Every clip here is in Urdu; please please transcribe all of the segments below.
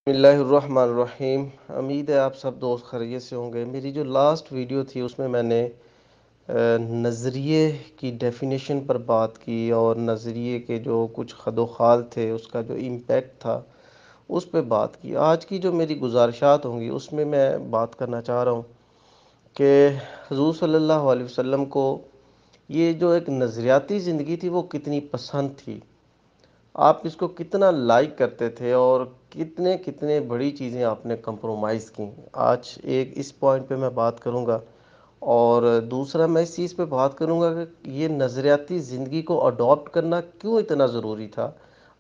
بسم اللہ الرحمن الرحیم۔ امید ہے آپ سب دوست خیریت سے ہوں گے۔ میری جو لاسٹ ویڈیو تھی اس میں نے نظریے کی ڈیفینیشن پر بات کی اور نظریے کے جو کچھ خد و خال تھے، اس کا جو امپیکٹ تھا اس پہ بات کی۔ آج کی جو میری گزارشات ہوں گی اس میں بات کرنا چاہ رہا ہوں کہ حضور صلی اللہ علیہ وسلم کو یہ جو ایک نظریاتی زندگی تھی وہ کتنی پسند تھی، آپ اس کو کتنا لائک کرتے تھے اور کتنے کتنے بڑی چیزیں آپ نے کمپرومائز کی۔ آج ایک اس پوائنٹ پہ میں بات کروں گا، اور دوسرا میں اس چیز پہ بات کروں گا کہ یہ نظریاتی زندگی کو اڈاپٹ کرنا کیوں اتنا ضروری تھا،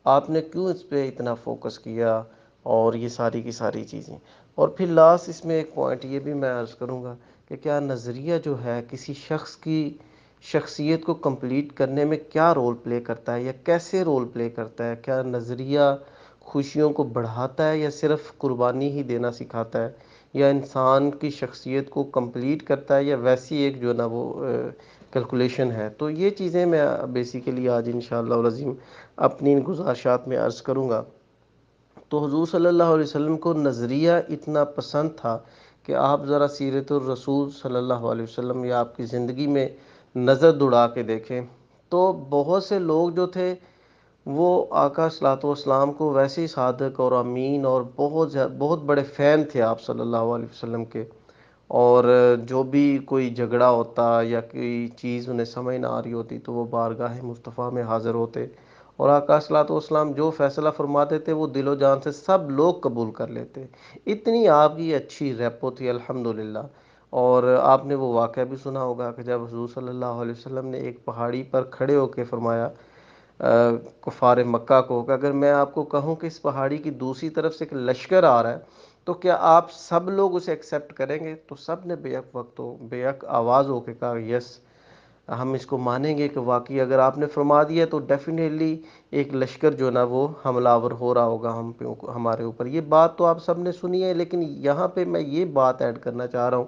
آپ نے کیوں اس پہ اتنا فوکس کیا، اور یہ ساری کی ساری چیزیں۔ اور پھر لاسٹ اس میں ایک پوائنٹ یہ بھی میں عرض کروں گا کہ کیا نظریہ جو ہے کسی شخص کی شخصیت کو کمپلیٹ کرنے میں کیا رول پلے کرتا ہے یا کیسے رول پلے کرتا ہے۔ کیا نظریہ خوشیوں کو بڑھاتا ہے یا صرف قربانی ہی دینا سکھاتا ہے، یا انسان کی شخصیت کو کمپلیٹ کرتا ہے، یا ویسی ایک جو ہے نا وہ کیلکولیشن ہے۔ تو یہ چیزیں میں بیسیکلی آج انشاءاللہ العظیم اپنی ان گزارشات میں عرض کروں گا۔ تو حضور صلی اللہ علیہ وسلم کو نظریہ اتنا پسند تھا کہ آپ ذرا سیرت الرسول صلی اللہ علیہ وسلم یا آپ کی زندگی میں نظر دوڑا کے دیکھیں تو بہت سے لوگ جو تھے وہ آقا صلی والسلام کو ویسے ہی صادق اور امین اور بہت بڑے فین تھے آپ صلی اللہ علیہ وسلم کے، اور جو بھی کوئی جھگڑا ہوتا یا کوئی چیز انہیں سمجھ نہ آ رہی ہوتی تو وہ بارگاہ مصطفیٰ میں حاضر ہوتے، اور آقا صلی اللہ والسلام جو فیصلہ فرماتے تھے وہ دل و جان سے سب لوگ قبول کر لیتے۔ اتنی آپ کی اچھی ریپو تھی الحمدللہ۔ اور آپ نے وہ واقعہ بھی سنا ہوگا کہ جب حضور صلی اللہ علیہ وسلم نے ایک پہاڑی پر کھڑے ہو کے فرمایا کفار مکہ کو کہ اگر میں آپ کو کہوں کہ اس پہاڑی کی دوسری طرف سے ایک لشکر آ رہا ہے تو کیا آپ سب لوگ اسے ایکسیپٹ کریں گے؟ تو سب نے بے یک وقت بے یک آواز ہو کے کہا یس، ہم اس کو مانیں گے کہ واقعی اگر آپ نے فرما دیا تو ڈیفینیٹلی ایک لشکر جو نا وہ حملہ آور ہو رہا ہوگا ہمارے اوپر۔ یہ بات تو آپ سب نے سنی ہے، لیکن یہاں پہ میں یہ بات ایڈ کرنا چاہ رہا ہوں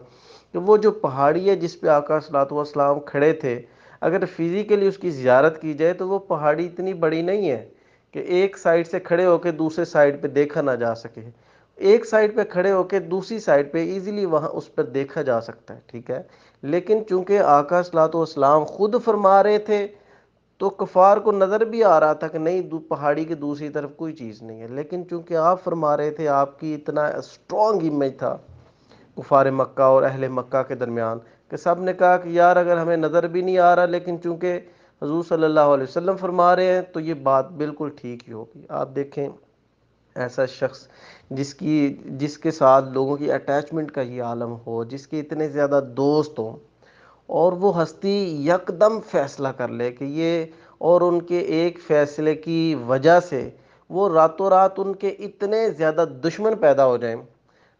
کہ وہ جو پہاڑی ہے جس پہ آقا صلی اللہ علیہ وسلم کھڑے تھے، اگر فزیکلی اس کی زیارت کی جائے تو وہ پہاڑی اتنی بڑی نہیں ہے کہ ایک سائڈ سے کھڑے ہو کے دوسرے سائڈ پہ دیکھا نہ جا سکے۔ ایک سائڈ پہ کھڑے ہو کے دوسری سائڈ پہ ایزیلی وہاں اس پر دیکھا جا سکتا ہے، ٹھیک ہے، لیکن چونکہ آقا صلی اللہ علیہ وسلم خود فرما رہے تھے تو کفار کو نظر بھی آ رہا تھا کہ نہیں پہاڑی کی دوسری طرف کوئی چیز نہیں ہے، لیکن چونکہ آپ فرما رہے تھے، آپ کی اتنا اسٹرانگ امیج تھا کفار مکہ اور اہل مکہ کے درمیان کہ سب نے کہا کہ یار اگر ہمیں نظر بھی نہیں آ رہا لیکن چونکہ حضور صلی اللہ علیہ وسلم فرما رہے ہیں تو یہ بات بالکل ٹھیک ہی ہوگی۔ آپ دیکھیں ایسا شخص جس کے ساتھ لوگوں کی اٹیچمنٹ کا یہ عالم ہو، جس کے اتنے زیادہ دوست ہوں، اور وہ ہستی یکدم فیصلہ کر لے کہ یہ، اور ان کے ایک فیصلے کی وجہ سے وہ راتوں رات ان کے اتنے زیادہ دشمن پیدا ہو جائیں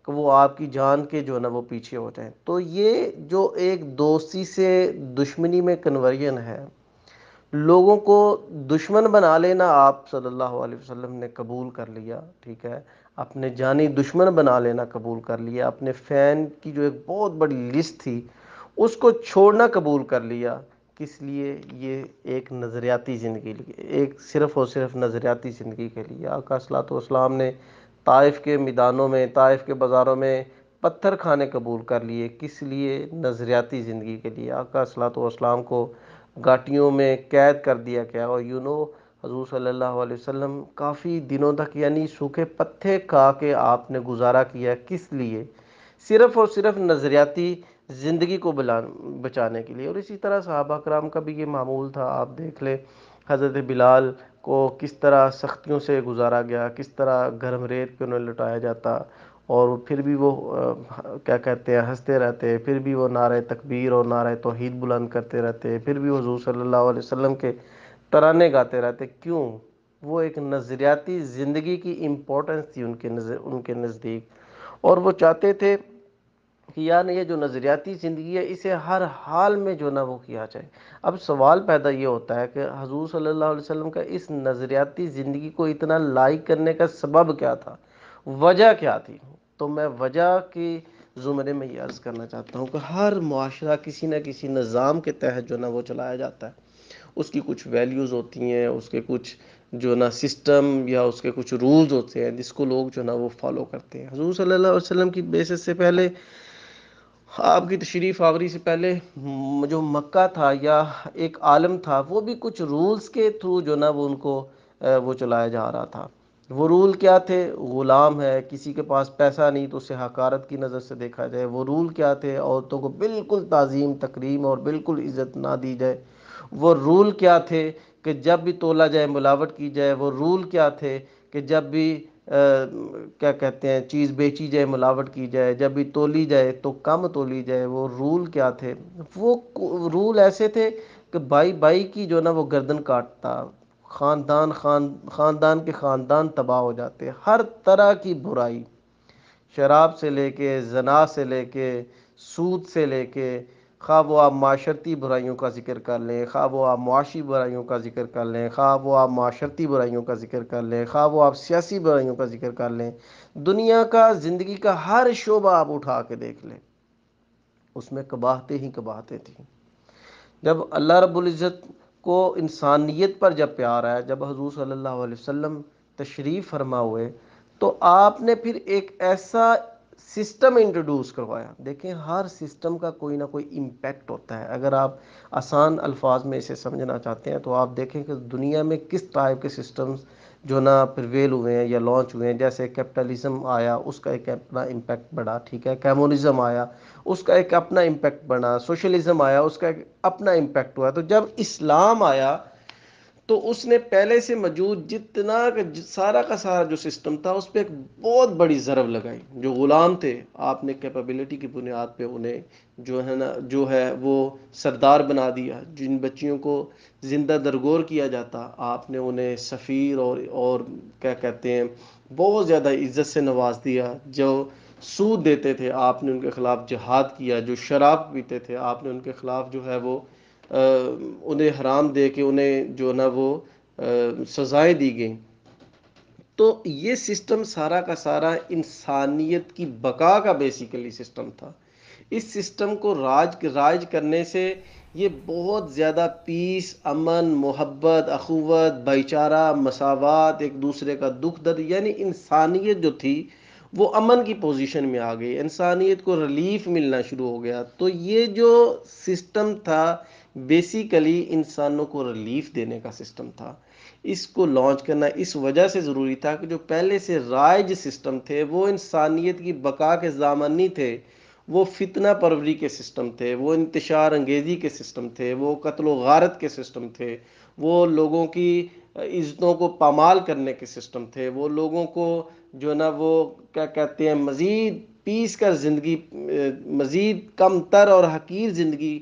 کہ وہ آپ کی جان کے جو ہے نا وہ پیچھے ہو جائیں، تو یہ جو ایک دوستی سے دشمنی میں کنورژن ہے، لوگوں کو دشمن بنا لینا، آپ صلی اللہ علیہ وسلم نے قبول کر لیا، ٹھیک ہے، اپنے جانی دشمن بنا لینا قبول کر لیا، اپنے فین کی جو ایک بہت بڑی لسٹ تھی اس کو چھوڑنا قبول کر لیا۔ کس لیے؟ یہ ایک نظریاتی زندگی لیے، ایک صرف اور صرف نظریاتی زندگی کے لیے آقا صلی اللہ علیہ وسلم نے طائف کے میدانوں میں، طائف کے بازاروں میں پتھر کھانے قبول کر لیے۔ کس لیے؟ نظریاتی زندگی کے لیے۔ آقا صلی اللہ علیہ وسلم کو گھاٹیوں میں قید کر دیا گیا، اور حضور صلی اللہ علیہ وسلم کافی دنوں تک یعنی سوکھے پتے کھا کے آپ نے گزارا کیا۔ کس لیے؟ صرف اور صرف نظریاتی زندگی کو بچانے کے لیے۔ اور اسی طرح صحابہ کرام کا بھی یہ معمول تھا۔ آپ دیکھ لیں حضرت بلال کو کس طرح سختیوں سے گزارا گیا، کس طرح گرم ریت پہ انہیں لٹایا جاتا، اور پھر بھی وہ کیا کہتے ہیں ہنستے رہتے، پھر بھی وہ نعرہ تکبیر اور نعرہ توحید بلند کرتے رہتے، پھر بھی حضور صلی اللہ علیہ وسلم کے ترانے گاتے رہتے۔ کیوں؟ وہ ایک نظریاتی زندگی کی امپورٹنس تھی ان کے نزدیک، اور وہ چاہتے تھے کہ یار یہ جو نظریاتی زندگی ہے اسے ہر حال میں جو نہ وہ کیا جائے۔ اب سوال پیدا یہ ہوتا ہے کہ حضور صلی اللہ علیہ وسلم کا اس نظریاتی زندگی کو اتنا لائک کرنے کا سبب کیا تھا، وجہ کیا تھی؟ تو میں وجہ کی زمرے میں یہ عرض کرنا چاہتا ہوں کہ ہر معاشرہ کسی نہ کسی نظام کے تحت جو نا وہ چلایا جاتا ہے، اس کی کچھ ویلیوز ہوتی ہیں، اس کے کچھ جو نا سسٹم یا اس کے کچھ رولز ہوتے ہیں جس کو لوگ جو نا وہ فالو کرتے ہیں. حضور صلی اللہ علیہ وسلم کی بیسس سے پہلے، آپ کی تشریف آوری سے پہلے، جو مکہ تھا یا ایک عالم تھا، وہ بھی کچھ رولز کے تھرو جو نا وہ ان کو وہ چلایا جا رہا تھا. وہ رول کیا تھے؟ غلام ہے، کسی کے پاس پیسہ نہیں تو اسے حقارت کی نظر سے دیکھا جائے. وہ رول کیا تھے؟ عورتوں کو بالکل تعظیم تکریم اور بالکل عزت نہ دی جائے. وہ رول کیا تھے کہ جب بھی تولا جائے ملاوٹ کی جائے. وہ رول کیا تھے کہ جب بھی کیا کہتے ہیں چیز بیچی جائے ملاوٹ کی جائے، جب بھی تولی جائے تو کم تولی جائے. وہ رول کیا تھے؟ وہ رول ایسے تھے کہ بھائی بھائی کی جو نا وہ گردن کاٹتا، خاندان کے خاندان تباہ ہو جاتے. ہر طرح کی برائی، شراب سے لے کے زنا سے لے کے سود سے لے کے، خواہ وہ آپ معاشرتی برائیوں کا ذکر کر لیں، خواہ وہ آپ معاشی برائیوں کا ذکر کر لیں، خواہ وہ آپ معاشرتی برائیوں کا ذکر کر لیں، خواہ وہ آپ سیاسی برائیوں کا ذکر کر لیں، دنیا کا زندگی کا ہر شعبہ آپ اٹھا کے دیکھ لیں، اس میں قباحتیں ہی قباحتیں تھیں. جب اللہ رب العزت کو انسانیت پر جب پیار آیا، جب حضور صلی اللہ علیہ وسلم تشریف فرما ہوئے، تو آپ نے پھر ایک ایسا سسٹم انٹروڈیوس کروایا. دیکھیں ہر سسٹم کا کوئی نہ کوئی امپیکٹ ہوتا ہے. اگر آپ آسان الفاظ میں اسے سمجھنا چاہتے ہیں تو آپ دیکھیں کہ دنیا میں کس ٹائپ کے سسٹمز جو نا پریویل ہوئے ہیں یا لانچ ہوئے ہیں. جیسے کیپٹلزم آیا، اس کا ایک اپنا امپیکٹ بڑھا، ٹھیک ہے. کمیونزم آیا، اس کا ایک اپنا امپیکٹ بنا. سوشلزم آیا، اس کا ایک اپنا امپیکٹ ہوا. تو جب اسلام آیا تو اس نے پہلے سے موجود جتنا سارا کا سارا جو سسٹم تھا اس پہ ایک بہت بڑی ضرب لگائی. جو غلام تھے، آپ نے کیپیبلٹی کی بنیاد پہ انہیں جو ہے وہ سردار بنا دیا. جن بچیوں کو زندہ درگور کیا جاتا، آپ نے انہیں سفیر اور کیا کہتے ہیں بہت زیادہ عزت سے نواز دیا. جو سود دیتے تھے، آپ نے ان کے خلاف جہاد کیا. جو شراب پیتے تھے، آپ نے ان کے خلاف جو ہے وہ انہیں حرام دے کے انہیں جو نا وہ سزائیں دی گئیں. تو یہ سسٹم سارا کا سارا انسانیت کی بقا کا بیسیکلی سسٹم تھا. اس سسٹم کو راج کرنے سے یہ بہت زیادہ پیس، امن، محبت، اخوت، بھائی چارہ، مساوات، ایک دوسرے کا دکھ درد، یعنی انسانیت جو تھی وہ امن کی پوزیشن میں آ گئی. انسانیت کو ریلیف ملنا شروع ہو گیا. تو یہ جو سسٹم تھا بیسیکلی انسانوں کو ریلیف دینے کا سسٹم تھا. اس کو لانچ کرنا اس وجہ سے ضروری تھا کہ جو پہلے سے رائج سسٹم تھے وہ انسانیت کی بقا کے ضامن نہیں تھے. وہ فتنہ پروری کے سسٹم تھے، وہ انتشار انگیزی کے سسٹم تھے، وہ قتل و غارت کے سسٹم تھے، وہ لوگوں کی عزتوں کو پامال کرنے کے سسٹم تھے، وہ لوگوں کو جو نا وہ کیا کہتے ہیں مزید پیس کر زندگی، مزید کم تر اور حقیر زندگی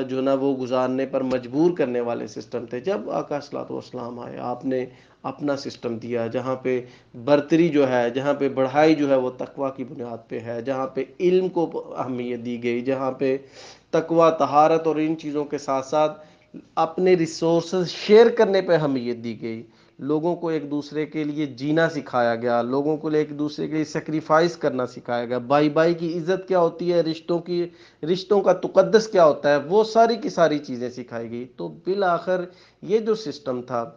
جو نا وہ گزارنے پر مجبور کرنے والے سسٹم تھے. جب آقا صلی اسلام آئے، آپ نے اپنا سسٹم دیا جہاں پہ برتری جو ہے، جہاں پہ بڑھائی جو ہے وہ تقوی کی بنیاد پہ ہے، جہاں پہ علم کو اہمیت دی گئی، جہاں پہ تقوی، طہارت اور ان چیزوں کے ساتھ ساتھ اپنے ریسورسز شیئر کرنے پہ اہمیت دی گئی. لوگوں کو ایک دوسرے کے لیے جینا سکھایا گیا، لوگوں کو ایک دوسرے کے لیے سیکریفائس کرنا سکھایا گیا. بھائی بھائی کی عزت کیا ہوتی ہے، رشتوں کا تقدس کیا ہوتا ہے، وہ ساری کی ساری چیزیں سکھائی گئی. تو بالآخر یہ جو سسٹم تھا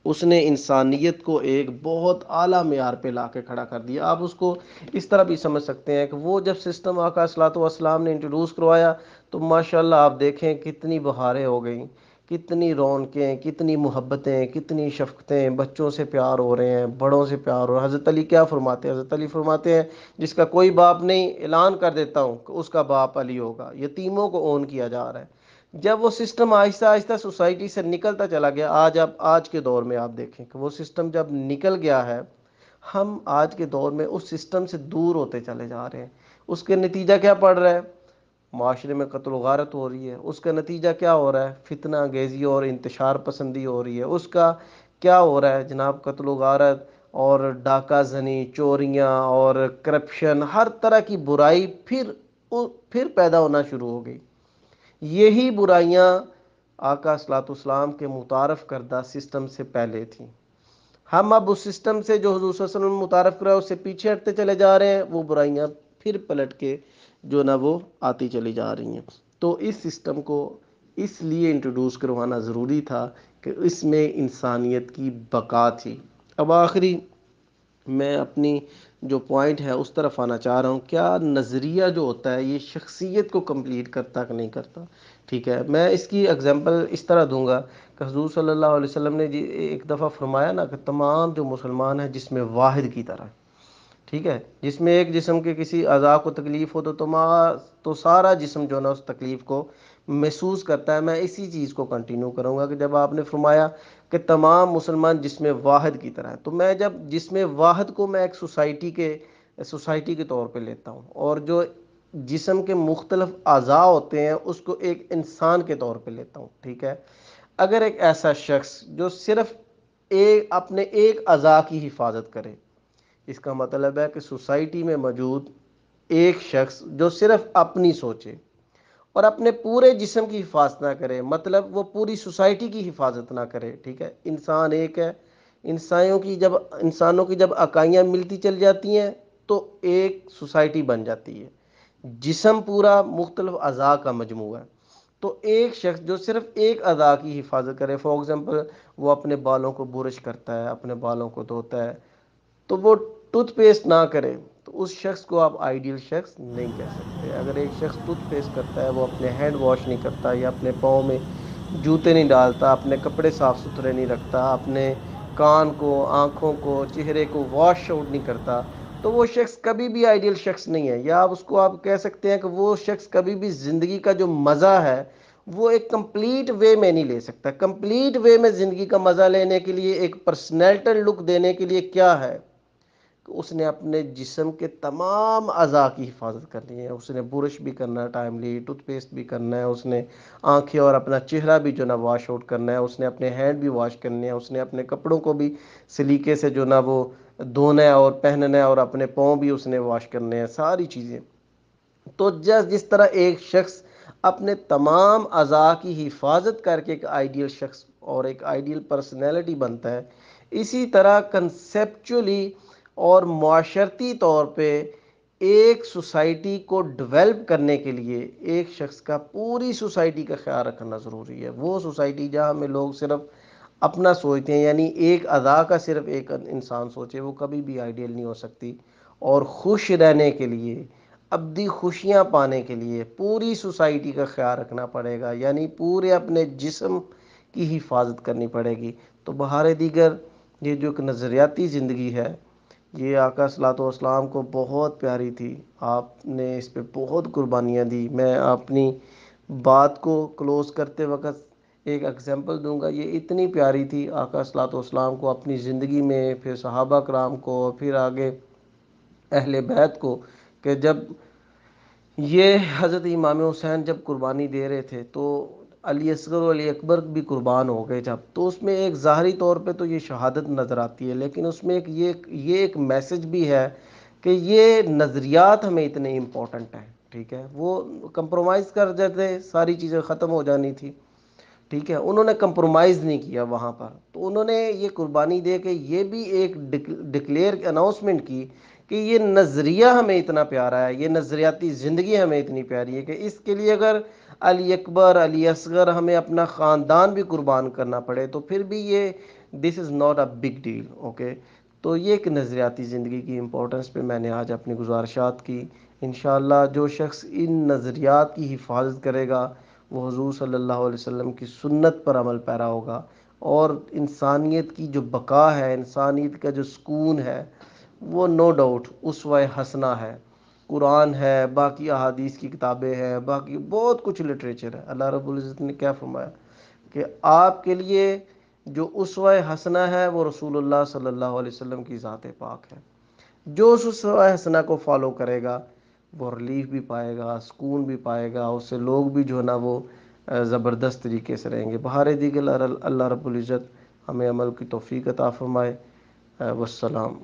اس نے انسانیت کو ایک بہت اعلیٰ معیار پہ لا کے کھڑا کر دیا. آپ اس کو اس طرح بھی سمجھ سکتے ہیں کہ وہ جب سسٹم آقا صلی والسلام نے انٹروڈیوس کروایا تو ماشاءاللہ آپ دیکھیں کتنی بہاریں ہو گئیں، کتنی رونقیں، کتنی محبتیں، کتنی شفقتیں. بچوں سے پیار ہو رہے ہیں، بڑوں سے پیار ہو رہا ہے. حضرت علی کیا فرماتے ہیں؟ حضرت علی فرماتے ہیں جس کا کوئی باپ نہیں، اعلان کر دیتا ہوں کہ اس کا باپ علی ہوگا. یتیموں کو اون کیا جا رہا ہے. جب وہ سسٹم آہستہ آہستہ سوسائٹی سے نکلتا چلا گیا، آج کے دور میں آپ دیکھیں کہ وہ سسٹم جب نکل گیا ہے، ہم آج کے دور میں اس سسٹم سے دور ہوتے چلے جا رہے ہیں. اس کے نتیجہ کیا پڑ رہا ہے؟ معاشرے میں قتل و غارت ہو رہی ہے. اس کا نتیجہ کیا ہو رہا ہے؟ فتنہ انگیزی اور انتشار پسندی ہو رہی ہے. اس کا کیا ہو رہا ہے جناب؟ قتل و غارت اور ڈاکہ زنی، چوریاں اور کرپشن، ہر طرح کی برائی پھر پیدا ہونا شروع ہو گئی. یہی برائیاں آقا صلی اللہ علیہ وسلم کے متعارف کردہ سسٹم سے پہلے تھیں. ہم اب اس سسٹم سے جو حضور صلی اللہ علیہ وسلم متعارف کرا اس سے پیچھے ہٹتے چلے جا رہے ہیں. وہ برائیاں پھر پلٹ کے جو نا وہ آتی چلی جا رہی ہیں. تو اس سسٹم کو اس لیے انٹروڈیوس کروانا ضروری تھا کہ اس میں انسانیت کی بقا تھی۔ اب آخری میں اپنی جو پوائنٹ ہے اس طرف آنا چاہ رہا ہوں، کیا نظریہ جو ہوتا ہے یہ شخصیت کو کمپلیٹ کرتا کہ نہیں کرتا؟ ٹھیک ہے، میں اس کی اگزامپل اس طرح دوں گا کہ حضور صلی اللہ علیہ وسلم نے جی ایک دفعہ فرمایا نا کہ تمام جو مسلمان ہیں جس میں واحد کی طرح، ٹھیک ہے، جس میں ایک جسم کے کسی اعضاء کو تکلیف ہو تو سارا جسم جو ہے نا اس تکلیف کو محسوس کرتا ہے۔ میں اسی چیز کو کنٹینیو کروں گا کہ جب آپ نے فرمایا کہ تمام مسلمان جسم واحد کی طرح ہے، تو میں جب جسم واحد کو میں ایک سوسائٹی کے طور پہ لیتا ہوں، اور جو جسم کے مختلف اعضاء ہوتے ہیں اس کو ایک انسان کے طور پہ لیتا ہوں، ٹھیک ہے۔ اگر ایک ایسا شخص جو صرف اپنے ایک اعضاء کی حفاظت کرے، اس کا مطلب ہے کہ سوسائٹی میں موجود ایک شخص جو صرف اپنی سوچے اور اپنے پورے جسم کی حفاظت نہ کرے، مطلب وہ پوری سوسائٹی کی حفاظت نہ کرے، ٹھیک ہے۔ انسان ایک ہے، انسانوں کی جب اکائیاں ملتی چل جاتی ہیں تو ایک سوسائٹی بن جاتی ہے۔ جسم پورا مختلف اعضاء کا مجموعہ ہے، تو ایک شخص جو صرف ایک اعضاء کی حفاظت کرے، فار ایگزامپل وہ اپنے بالوں کو برش کرتا ہے، اپنے بالوں کو دھوتا ہے، تو وہ ٹوتھ پیسٹ نہ کرے، تو اس شخص کو آپ آئیڈیل شخص نہیں کہہ سکتے۔ اگر ایک شخص ٹوتھ پیسٹ کرتا ہے، وہ اپنے ہینڈ واش نہیں کرتا، یا اپنے پاؤں میں جوتے نہیں ڈالتا، اپنے کپڑے صاف ستھرے نہیں رکھتا، اپنے کان کو، آنکھوں کو، چہرے کو واش آؤٹ نہیں کرتا، تو وہ شخص کبھی بھی آئیڈیل شخص نہیں ہے۔ یا آپ اس کو آپ کہہ سکتے ہیں کہ وہ شخص کبھی بھی زندگی کا جو مزہ ہے وہ ایک کمپلیٹ وے میں نہیں لے سکتا۔ کمپلیٹ وے میں زندگی کا مزہ لینے کے لیے، ایک پرسنالٹی لک دینے کے لیے کیا ہے کہ اس نے اپنے جسم کے تمام اعضاء کی حفاظت کرنی ہے۔ اس نے برش بھی کرنا ہے ٹائملی، ٹوتھ پیسٹ بھی کرنا ہے، اس نے آنکھیں اور اپنا چہرہ بھی جو نا واش آؤٹ کرنا ہے، اس نے اپنے ہینڈ بھی واش کرنے ہیں، اس نے اپنے کپڑوں کو بھی سلیقے سے جو نا وہ دھونا ہے اور پہننا ہے، اور اپنے پاؤں بھی اس نے واش کرنے ہیں، ساری چیزیں۔ تو جس طرح ایک شخص اپنے تمام اعضاء کی حفاظت کر کے ایک آئیڈیل شخص اور ایک آئیڈیل پرسنالٹی بنتا ہے، اسی طرح کنسیپچولی اور معاشرتی طور پہ ایک سوسائٹی کو ڈیولپ کرنے کے لیے ایک شخص کا پوری سوسائٹی کا خیال رکھنا ضروری ہے۔ وہ سوسائٹی جہاں میں لوگ صرف اپنا سوچتے ہیں، یعنی ایک ادا کا صرف ایک انسان سوچے، وہ کبھی بھی آئیڈیل نہیں ہو سکتی۔ اور خوش رہنے کے لیے، ابدی خوشیاں پانے کے لیے پوری سوسائٹی کا خیال رکھنا پڑے گا، یعنی پورے اپنے جسم کی حفاظت کرنی پڑے گی۔ تو بہار دیگر یہ جو ایک نظریاتی زندگی ہے، یہ آقا صلی والسلام کو بہت پیاری تھی۔ آپ نے اس پہ بہت قربانیاں دی۔ میں اپنی بات کو کلوز کرتے وقت ایک ایگزامپل دوں گا، یہ اتنی پیاری تھی آقا صلی والسلام کو اپنی زندگی میں، پھر صحابہ کرام کو، پھر آگے اہل بیت کو، کہ جب یہ حضرت امام حسین جب قربانی دے رہے تھے تو علی اصغر اور علی اکبر بھی قربان ہو گئے جب، تو اس میں ایک ظاہری طور پہ تو یہ شہادت نظر آتی ہے، لیکن اس میں یہ ایک میسج بھی ہے کہ یہ نظریات ہمیں اتنے امپورٹنٹ ہیں، ٹھیک ہے۔ وہ کمپرومائز کر جاتے، ساری چیزیں ختم ہو جانی تھی، ٹھیک ہے، انہوں نے کمپرومائز نہیں کیا وہاں پر، تو انہوں نے یہ قربانی دے کے یہ بھی ایک ڈکلیئر اناؤنسمنٹ کی کہ یہ نظریہ ہمیں اتنا پیارا ہے، یہ نظریاتی زندگی ہمیں اتنی پیاری ہے کہ اس کے لیے اگر علی اکبر، علی اصغر، ہمیں اپنا خاندان بھی قربان کرنا پڑے تو پھر بھی یہ this is not a big deal, okay. تو یہ ایک نظریاتی زندگی کی امپورٹنس پہ میں نے آج اپنی گزارشات کی۔ انشاءاللہ جو شخص ان نظریات کی حفاظت کرے گا وہ حضور صلی اللہ علیہ وسلم کی سنت پر عمل پیرا ہوگا، اور انسانیت کی جو بقا ہے، انسانیت کا جو سکون ہے، وہ نو ڈاؤٹ اسوہ حسنہ ہے۔ قرآن ہے، باقی احادیث کی کتابیں ہیں، باقی بہت کچھ لٹریچر ہے۔ اللہ رب العزت نے کیا فرمایا کہ آپ کے لیے جو اسوہ حسنہ ہے وہ رسول اللہ صلی اللہ علیہ وسلم کی ذات پاک ہے۔ جو اس اسوہ حسنہ کو فالو کرے گا وہ ریلیف بھی پائے گا، سکون بھی پائے گا، اس سے لوگ بھی جو ہے نا وہ زبردست طریقے سے رہیں گے۔ بہار دیگر اللہ رب العزت ہمیں عمل کی توفیق عطا فرمائے۔ والسلام۔